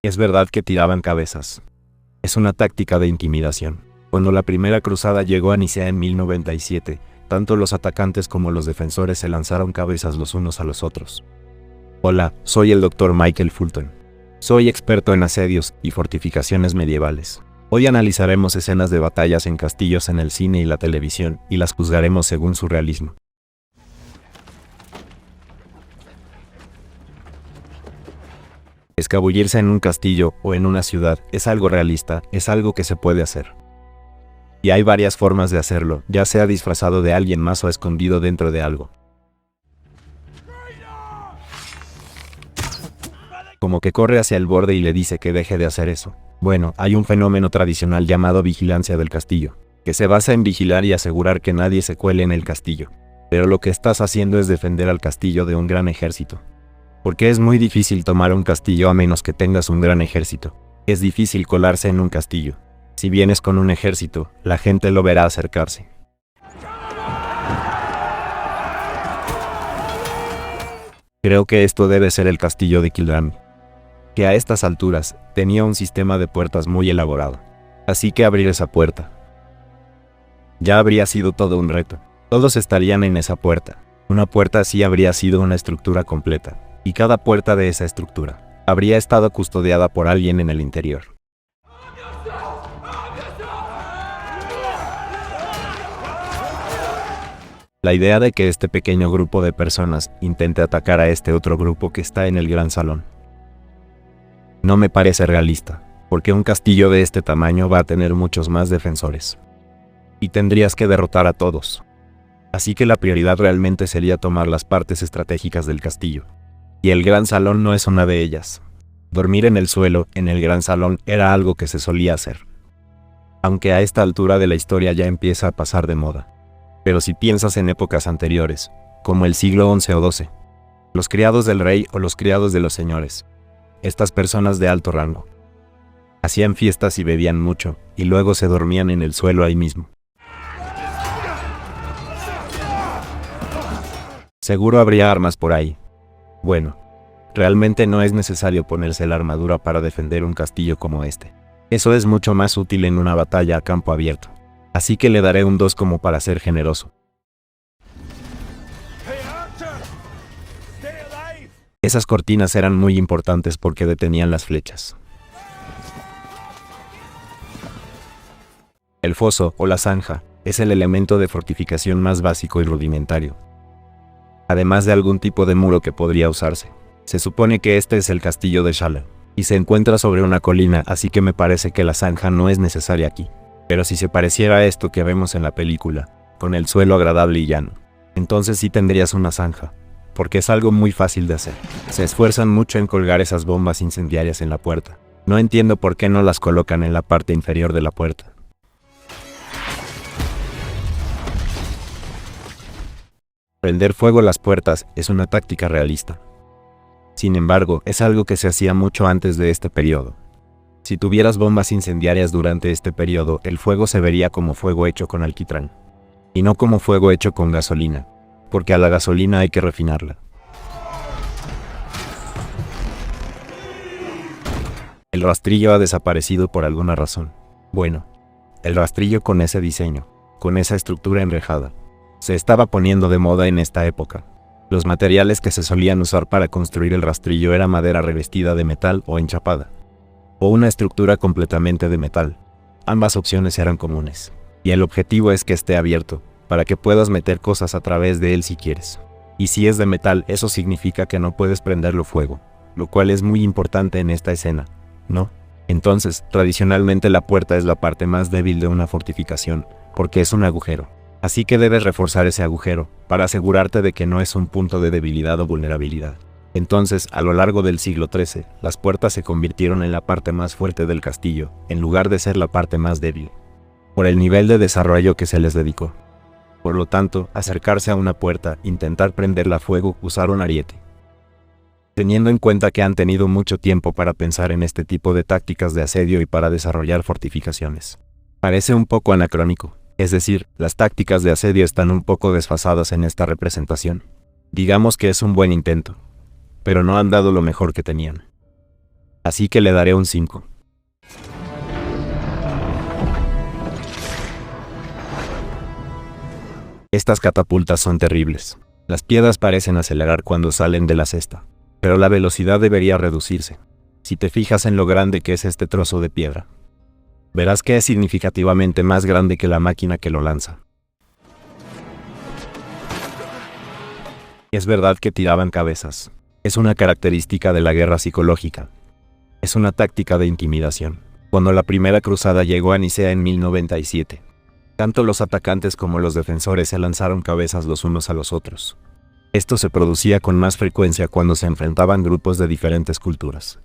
Es verdad que tiraban cabezas. Es una táctica de intimidación. Cuando la primera cruzada llegó a Nicea en 1097, tanto los atacantes como los defensores se lanzaron cabezas los unos a los otros. Hola, soy el Dr. Michael Fulton. Soy experto en asedios y fortificaciones medievales. Hoy analizaremos escenas de batallas en castillos en el cine y la televisión, y las juzgaremos según su realismo. Escabullirse en un castillo o en una ciudad es algo realista, es algo que se puede hacer. Y hay varias formas de hacerlo, ya sea disfrazado de alguien más o escondido dentro de algo. Como que corre hacia el borde y le dice que deje de hacer eso. Bueno, hay un fenómeno tradicional llamado vigilancia del castillo, que se basa en vigilar y asegurar que nadie se cuele en el castillo. Pero lo que estás haciendo es defender al castillo de un gran ejército. Porque es muy difícil tomar un castillo a menos que tengas un gran ejército. Es difícil colarse en un castillo. Si vienes con un ejército, la gente lo verá acercarse. Creo que esto debe ser el castillo de Kildrummy, que a estas alturas tenía un sistema de puertas muy elaborado. Así que abrir esa puerta ya habría sido todo un reto. Todos estarían en esa puerta. Una puerta así habría sido una estructura completa. Y cada puerta de esa estructura habría estado custodiada por alguien en el interior. La idea de que este pequeño grupo de personas intente atacar a este otro grupo que está en el gran salón no me parece realista, porque un castillo de este tamaño va a tener muchos más defensores. Y tendrías que derrotar a todos. Así que la prioridad realmente sería tomar las partes estratégicas del castillo. Y el gran salón no es una de ellas. Dormir en el suelo, en el gran salón, era algo que se solía hacer. Aunque a esta altura de la historia ya empieza a pasar de moda. Pero si piensas en épocas anteriores, como el siglo XI o XII, los criados del rey o los criados de los señores, estas personas de alto rango, hacían fiestas y bebían mucho, y luego se dormían en el suelo ahí mismo. Seguro habría armas por ahí. Bueno, realmente no es necesario ponerse la armadura para defender un castillo como este. Eso es mucho más útil en una batalla a campo abierto. Así que le daré un 2 como para ser generoso. Esas cortinas eran muy importantes porque detenían las flechas. El foso o la zanja es el elemento de fortificación más básico y rudimentario. Además de algún tipo de muro que podría usarse. Se supone que este es el castillo de Shala, y se encuentra sobre una colina, así que me parece que la zanja no es necesaria aquí. Pero si se pareciera a esto que vemos en la película, con el suelo agradable y llano, entonces sí tendrías una zanja, porque es algo muy fácil de hacer. Se esfuerzan mucho en colgar esas bombas incendiarias en la puerta. No entiendo por qué no las colocan en la parte inferior de la puerta. Prender fuego a las puertas es una táctica realista. Sin embargo, es algo que se hacía mucho antes de este periodo. Si tuvieras bombas incendiarias durante este periodo, el fuego se vería como fuego hecho con alquitrán, y no como fuego hecho con gasolina, porque a la gasolina hay que refinarla. El rastrillo ha desaparecido por alguna razón. Bueno, el rastrillo con ese diseño, con esa estructura enrejada, se estaba poniendo de moda en esta época. Los materiales que se solían usar para construir el rastrillo era madera revestida de metal o enchapada, o una estructura completamente de metal. Ambas opciones eran comunes, y el objetivo es que esté abierto, para que puedas meter cosas a través de él si quieres. Y si es de metal, eso significa que no puedes prenderlo fuego, lo cual es muy importante en esta escena, ¿no? Entonces, tradicionalmente la puerta es la parte más débil de una fortificación, porque es un agujero. Así que debes reforzar ese agujero, para asegurarte de que no es un punto de debilidad o vulnerabilidad. Entonces, a lo largo del siglo XIII, las puertas se convirtieron en la parte más fuerte del castillo, en lugar de ser la parte más débil, por el nivel de desarrollo que se les dedicó. Por lo tanto, acercarse a una puerta, intentar prenderla a fuego, usar un ariete. Teniendo en cuenta que han tenido mucho tiempo para pensar en este tipo de tácticas de asedio y para desarrollar fortificaciones. Parece un poco anacrónico. Es decir, las tácticas de asedio están un poco desfasadas en esta representación. Digamos que es un buen intento, pero no han dado lo mejor que tenían. así que le daré un 5. Estas catapultas son terribles. Las piedras parecen acelerar cuando salen de la cesta, pero la velocidad debería reducirse. Si te fijas en lo grande que es este trozo de piedra, verás que es significativamente más grande que la máquina que lo lanza. Es verdad que tiraban cabezas. Es una característica de la guerra psicológica. Es una táctica de intimidación. Cuando la primera cruzada llegó a Nicea en 1097, tanto los atacantes como los defensores se lanzaron cabezas los unos a los otros. Esto se producía con más frecuencia cuando se enfrentaban grupos de diferentes culturas.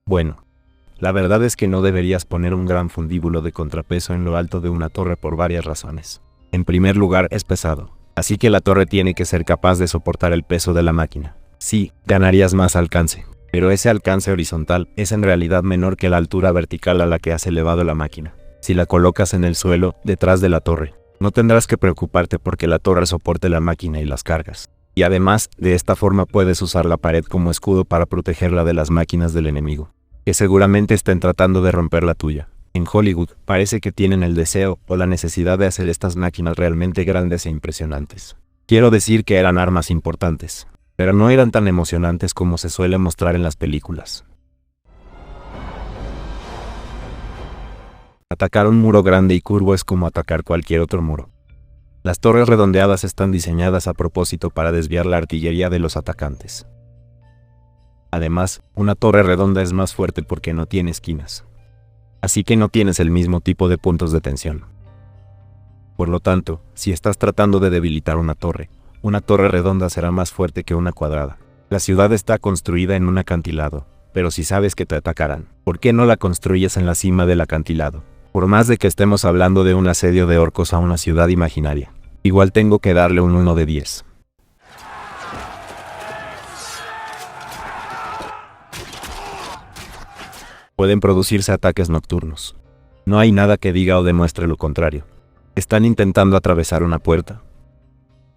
Bueno, la verdad es que no deberías poner un gran fundíbulo de contrapeso en lo alto de una torre por varias razones. En primer lugar, es pesado, así que la torre tiene que ser capaz de soportar el peso de la máquina. Sí, ganarías más alcance, pero ese alcance horizontal es en realidad menor que la altura vertical a la que has elevado la máquina. Si la colocas en el suelo, detrás de la torre, no tendrás que preocuparte porque la torre soporte la máquina y las cargas. Y además, de esta forma puedes usar la pared como escudo para protegerla de las máquinas del enemigo, que seguramente estén tratando de romper la tuya. En Hollywood, parece que tienen el deseo o la necesidad de hacer estas máquinas realmente grandes e impresionantes. Quiero decir que eran armas importantes, pero no eran tan emocionantes como se suele mostrar en las películas. Atacar un muro grande y curvo es como atacar cualquier otro muro. Las torres redondeadas están diseñadas a propósito para desviar la artillería de los atacantes. Además, una torre redonda es más fuerte porque no tiene esquinas, así que no tienes el mismo tipo de puntos de tensión. Por lo tanto, si estás tratando de debilitar una torre redonda será más fuerte que una cuadrada. La ciudad está construida en un acantilado, pero si sabes que te atacarán, ¿por qué no la construyes en la cima del acantilado? Por más de que estemos hablando de un asedio de orcos a una ciudad imaginaria, igual tengo que darle un 1 de 10. Pueden producirse ataques nocturnos. No hay nada que diga o demuestre lo contrario. ¿Están intentando atravesar una puerta?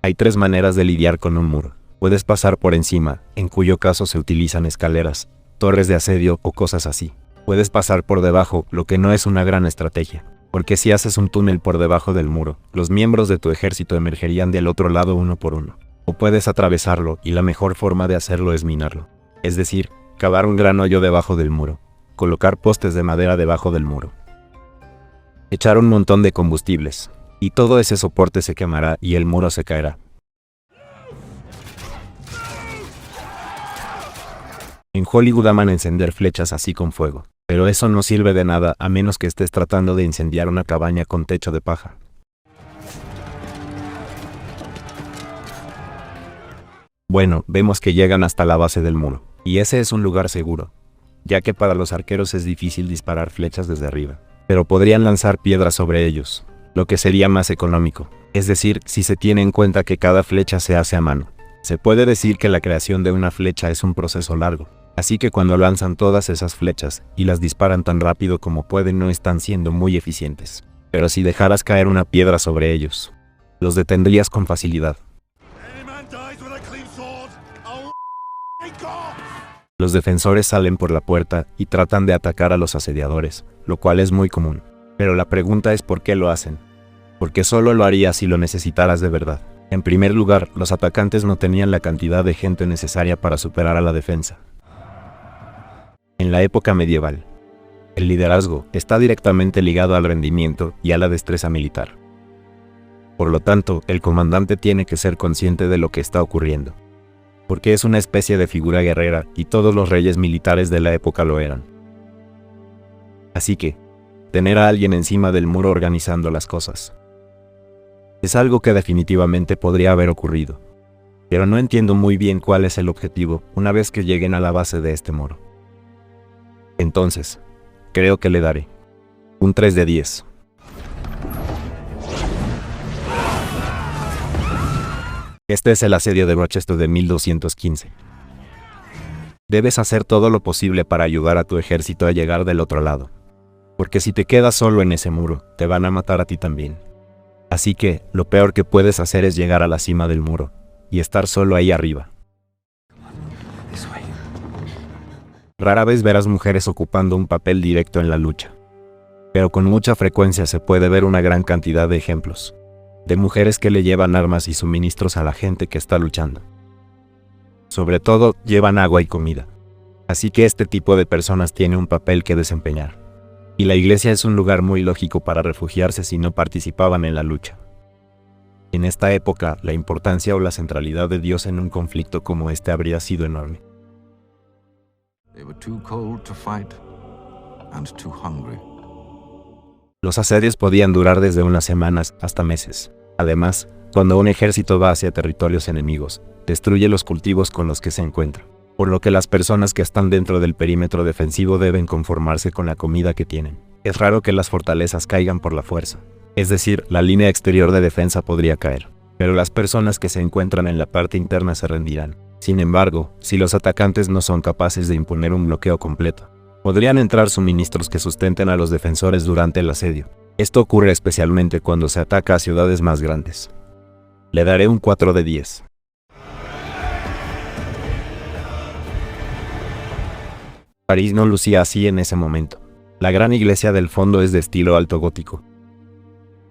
Hay 3 maneras de lidiar con un muro. Puedes pasar por encima, en cuyo caso se utilizan escaleras, torres de asedio o cosas así. Puedes pasar por debajo, lo que no es una gran estrategia, porque si haces un túnel por debajo del muro, los miembros de tu ejército emergerían del otro lado uno por uno. O puedes atravesarlo, y la mejor forma de hacerlo es minarlo. Es decir, cavar un gran hoyo debajo del muro, colocar postes de madera debajo del muro, echar un montón de combustibles, y todo ese soporte se quemará y el muro se caerá. En Hollywood aman encender flechas así con fuego, pero eso no sirve de nada a menos que estés tratando de incendiar una cabaña con techo de paja. Bueno, vemos que llegan hasta la base del muro, y ese es un lugar seguro, ya que para los arqueros es difícil disparar flechas desde arriba, pero podrían lanzar piedras sobre ellos, lo que sería más económico, es decir, si se tiene en cuenta que cada flecha se hace a mano. Se puede decir que la creación de una flecha es un proceso largo, así que cuando lanzan todas esas flechas y las disparan tan rápido como pueden no están siendo muy eficientes. Pero si dejaras caer una piedra sobre ellos, los detendrías con facilidad. Los defensores salen por la puerta y tratan de atacar a los asediadores, lo cual es muy común. Pero la pregunta es ¿por qué lo hacen? Porque solo lo harías si lo necesitaras de verdad. En primer lugar, los atacantes no tenían la cantidad de gente necesaria para superar a la defensa. En la época medieval, el liderazgo está directamente ligado al rendimiento y a la destreza militar. Por lo tanto, el comandante tiene que ser consciente de lo que está ocurriendo, porque es una especie de figura guerrera y todos los reyes militares de la época lo eran. Así que, tener a alguien encima del muro organizando las cosas es algo que definitivamente podría haber ocurrido, pero no entiendo muy bien cuál es el objetivo una vez que lleguen a la base de este muro. Entonces, creo que le daré un 3 de 10. Este es el asedio de Rochester de 1215. Debes hacer todo lo posible para ayudar a tu ejército a llegar del otro lado, porque si te quedas solo en ese muro, te van a matar a ti también. Así que, lo peor que puedes hacer es llegar a la cima del muro, y estar solo ahí arriba. Rara vez verás mujeres ocupando un papel directo en la lucha, pero con mucha frecuencia se puede ver una gran cantidad de ejemplos de mujeres que le llevan armas y suministros a la gente que está luchando. Sobre todo, llevan agua y comida. Así que este tipo de personas tiene un papel que desempeñar. Y la iglesia es un lugar muy lógico para refugiarse si no participaban en la lucha. En esta época, la importancia o la centralidad de Dios en un conflicto como este habría sido enorme. Los asedios podían durar desde unas semanas hasta meses. Además, cuando un ejército va hacia territorios enemigos, destruye los cultivos con los que se encuentra, por lo que las personas que están dentro del perímetro defensivo deben conformarse con la comida que tienen. Es raro que las fortalezas caigan por la fuerza, es decir, la línea exterior de defensa podría caer, pero las personas que se encuentran en la parte interna se rendirán. Sin embargo, si los atacantes no son capaces de imponer un bloqueo completo, podrían entrar suministros que sustenten a los defensores durante el asedio. Esto ocurre especialmente cuando se ataca a ciudades más grandes. Le daré un 4 de 10. París no lucía así en ese momento. La gran iglesia del fondo es de estilo alto gótico.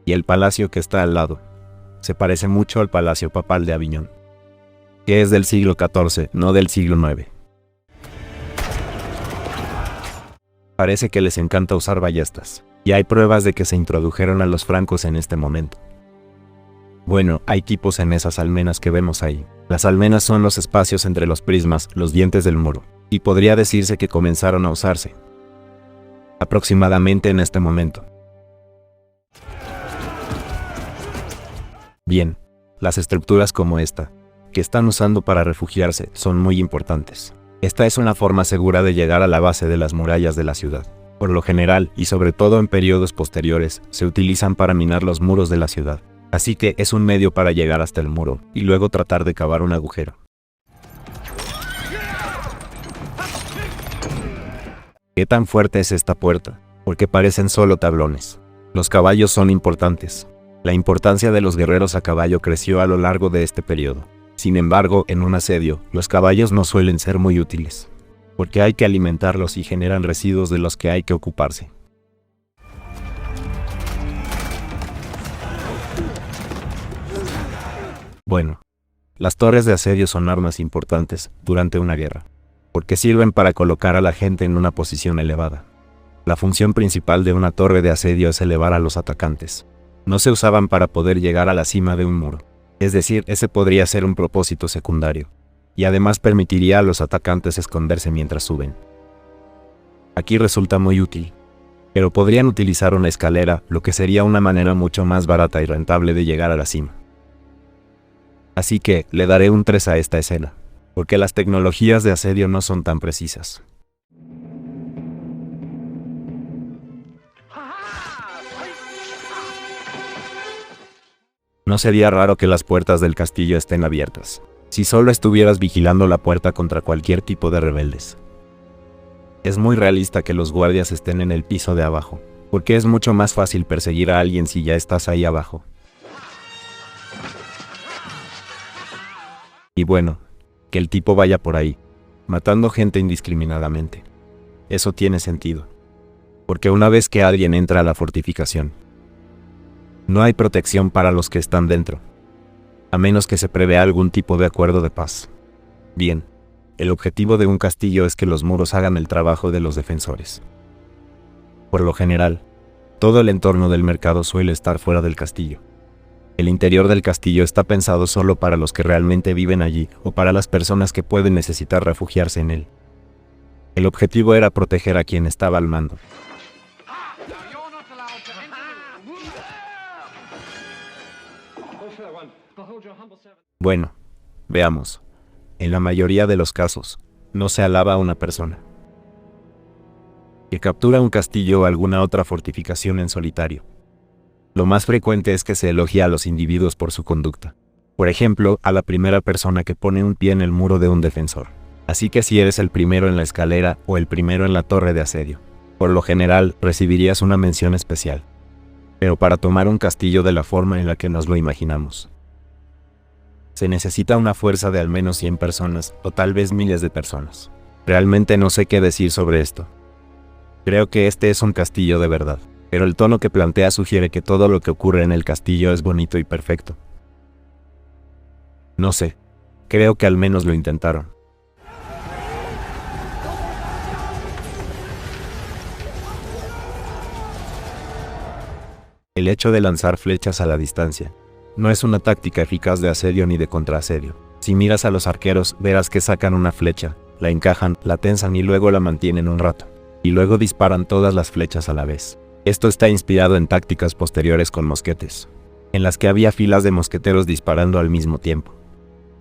Y el palacio que está al lado se parece mucho al Palacio Papal de Aviñón, que es del siglo XIV, no del siglo IX. Parece que les encanta usar ballestas, y hay pruebas de que se introdujeron a los francos en este momento. Bueno, hay tipos en esas almenas que vemos ahí. Las almenas son los espacios entre los prismas, los dientes del muro, y podría decirse que comenzaron a usarse aproximadamente en este momento. Bien, las estructuras como esta, que están usando para refugiarse, son muy importantes. Esta es una forma segura de llegar a la base de las murallas de la ciudad. Por lo general, y sobre todo en periodos posteriores, se utilizan para minar los muros de la ciudad. Así que es un medio para llegar hasta el muro, y luego tratar de cavar un agujero. ¿Qué tan fuerte es esta puerta? Porque parecen solo tablones. Los caballos son importantes. La importancia de los guerreros a caballo creció a lo largo de este periodo. Sin embargo, en un asedio, los caballos no suelen ser muy útiles, porque hay que alimentarlos y generan residuos de los que hay que ocuparse. Bueno, las torres de asedio son armas importantes durante una guerra, porque sirven para colocar a la gente en una posición elevada. La función principal de una torre de asedio es elevar a los atacantes. No se usaban para poder llegar a la cima de un muro. Es decir, ese podría ser un propósito secundario, y además permitiría a los atacantes esconderse mientras suben. Aquí resulta muy útil, pero podrían utilizar una escalera, lo que sería una manera mucho más barata y rentable de llegar a la cima. Así que, le daré un 3 a esta escena, porque las tecnologías de asedio no son tan precisas. No sería raro que las puertas del castillo estén abiertas, si solo estuvieras vigilando la puerta contra cualquier tipo de rebeldes. Es muy realista que los guardias estén en el piso de abajo, porque es mucho más fácil perseguir a alguien si ya estás ahí abajo. Y bueno, que el tipo vaya por ahí, matando gente indiscriminadamente. Eso tiene sentido, porque una vez que alguien entra a la fortificación, no hay protección para los que están dentro, a menos que se prevea algún tipo de acuerdo de paz. Bien, el objetivo de un castillo es que los muros hagan el trabajo de los defensores. Por lo general, todo el entorno del mercado suele estar fuera del castillo. El interior del castillo está pensado solo para los que realmente viven allí o para las personas que pueden necesitar refugiarse en él. El objetivo era proteger a quien estaba al mando. Bueno, veamos. En la mayoría de los casos, no se alaba a una persona que captura un castillo o alguna otra fortificación en solitario. Lo más frecuente es que se elogia a los individuos por su conducta. Por ejemplo, a la primera persona que pone un pie en el muro de un defensor. Así que si eres el primero en la escalera o el primero en la torre de asedio, por lo general recibirías una mención especial. Pero para tomar un castillo de la forma en la que nos lo imaginamos, Se necesita una fuerza de al menos 100 personas, o tal vez miles de personas. Realmente no sé qué decir sobre esto. Creo que este es un castillo de verdad, pero el tono que plantea sugiere que todo lo que ocurre en el castillo es bonito y perfecto. No sé. Creo que al menos lo intentaron. El hecho de lanzar flechas a la distancia no es una táctica eficaz de asedio ni de contraasedio. Si miras a los arqueros, verás que sacan una flecha, la encajan, la tensan y luego la mantienen un rato. Y luego disparan todas las flechas a la vez. Esto está inspirado en tácticas posteriores con mosquetes, en las que había filas de mosqueteros disparando al mismo tiempo.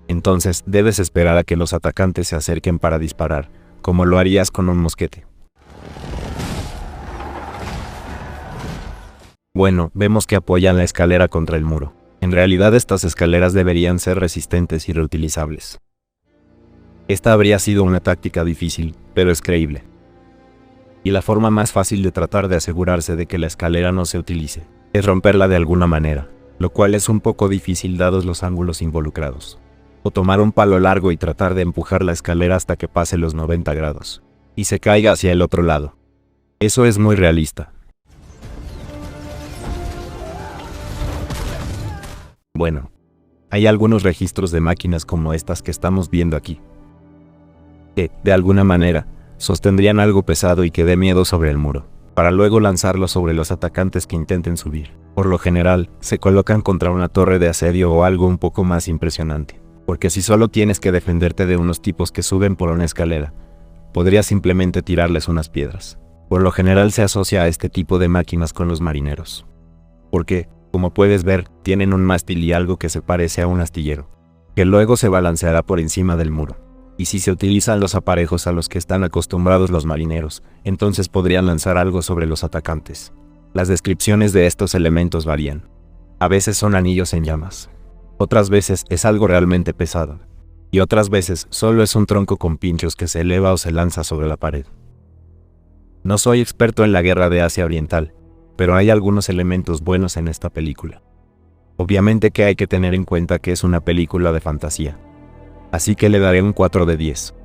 Entonces, debes esperar a que los atacantes se acerquen para disparar, como lo harías con un mosquete. Bueno, vemos que apoyan la escalera contra el muro. En realidad estas escaleras deberían ser resistentes y reutilizables. Esta habría sido una táctica difícil, pero es creíble. Y la forma más fácil de tratar de asegurarse de que la escalera no se utilice es romperla de alguna manera, lo cual es un poco difícil dados los ángulos involucrados. O tomar un palo largo y tratar de empujar la escalera hasta que pase los 90 grados y se caiga hacia el otro lado. Eso es muy realista. Bueno, hay algunos registros de máquinas como estas que estamos viendo aquí, que, de alguna manera, sostendrían algo pesado y que dé miedo sobre el muro, para luego lanzarlo sobre los atacantes que intenten subir. Por lo general, se colocan contra una torre de asedio o algo un poco más impresionante, porque si solo tienes que defenderte de unos tipos que suben por una escalera, podrías simplemente tirarles unas piedras. Por lo general se asocia a este tipo de máquinas con los marineros, porque, como puedes ver, tienen un mástil y algo que se parece a un astillero, que luego se balanceará por encima del muro. Y si se utilizan los aparejos a los que están acostumbrados los marineros, entonces podrían lanzar algo sobre los atacantes. Las descripciones de estos elementos varían. A veces son anillos en llamas. Otras veces es algo realmente pesado. Y otras veces solo es un tronco con pinchos que se eleva o se lanza sobre la pared. No soy experto en la guerra de Asia Oriental, pero hay algunos elementos buenos en esta película. Obviamente que hay que tener en cuenta que es una película de fantasía. Así que le daré un 4 de 10.